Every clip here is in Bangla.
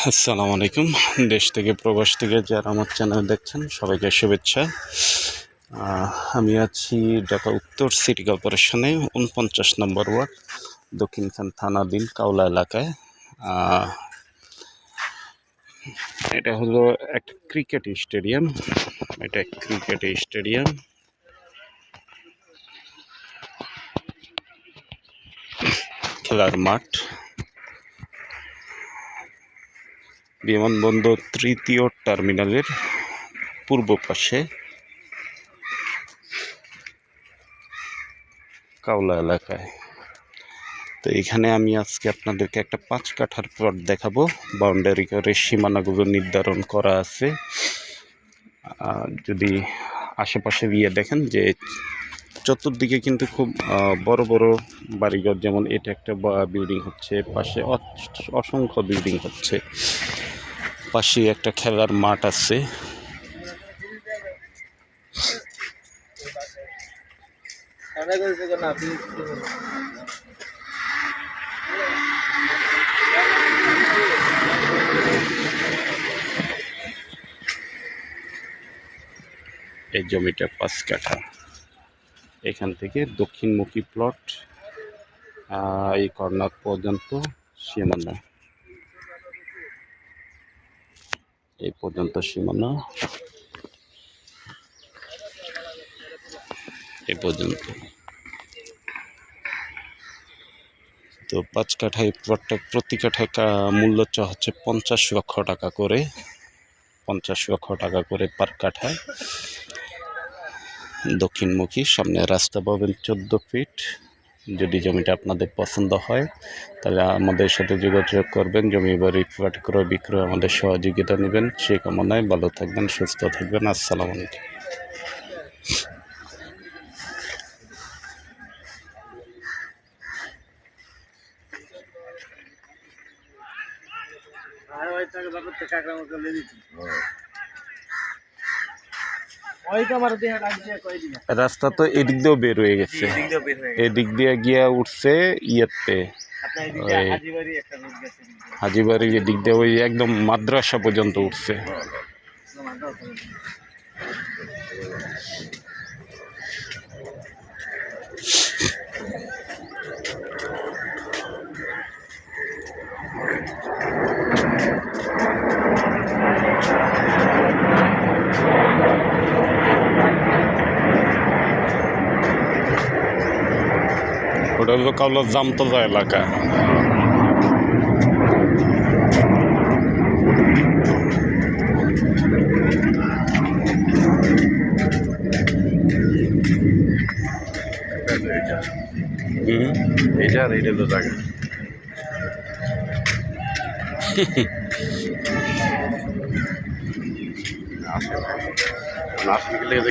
আসসালামু আলাইকুম। দেশ থেকে প্রবাস থেকে যারা আমার চ্যানেল দেখছেন সবাইকে শুভেচ্ছা। আমি আছি ঢাকা উত্তর সিটি কর্পোরেশনে ৪৯ নম্বর ওয়ার্ড দক্ষিণখান থানাধীন কাওলা এলাকায়। এটা হলো একটা ক্রিকেট স্টেডিয়াম। খেলার মাঠ। বিমানবন্দর তৃতীয় টার্মিনালের পূর্ব পাশে কাওলা এলাকায়। তো এখানে আমি আজকে আপনাদেরকে একটা 5 কাঠার প্লট দেখাবো। বাউন্ডারি করে সীমানাগুলো নির্ধারণ করা আছে। যদি আশেপাশে গিয়ে দেখেন যে চতুর্দিকে কিন্তু খুব বড় বড় বাড়িঘর, যেমন এটা একটা বিল্ডিং হচ্ছে, পাশে অসংখ্য বিল্ডিং হচ্ছে, পাশে একটা খেলার মাঠ আছে। এই জমিটা 5 কাঠা। এখান থেকে দক্ষিণমুখী প্লট, এই কর্নার পর্যন্ত সীমানা, এই পর্যন্ত সীমানা, এ পর্যন্ত। তো 5 কাঠা এই প্লটটা প্রতি কাঠা মূল্য হচ্ছে 50 লক্ষ টাকা করে, 50 লক্ষ টাকা করে পার কাঠায়। দক্ষিণমুখী, সামনে রাস্তা পাবেন 14 ফিট। যদি জমিটা আপনাদের পছন্দ হয় তাহলে আমাদের সাথে যোগাযোগ করবেন। জমি বাড়ি ফ্ল্যাট ক্রয় বিক্রয় আমাদের সহযোগিতা নেবেন। সেই কামনায় ভালো থাকবেন, সুস্থ থাকবেন। আসসালামু আলাইকুম। রাস্তা তো এদিক দিয়েও বের হয়ে গেছে, এদিক দিয়ে গিয়া উঠছে ইয়েতে হাজিবাড়ির এদিক দিয়ে ওই একদম মাদ্রাসা পর্যন্ত উঠছে। ওটা হলো কাউলা জামতলা এলাকা। এটা তো জায়গা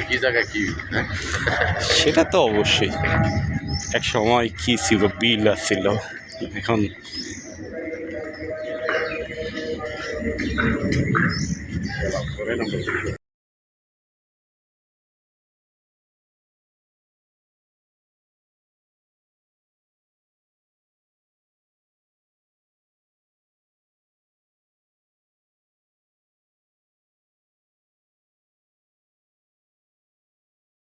কি জায়গা কি, সেটা তো অবশ্যই এক সময় কি ছিল, বিল ছিল, এখন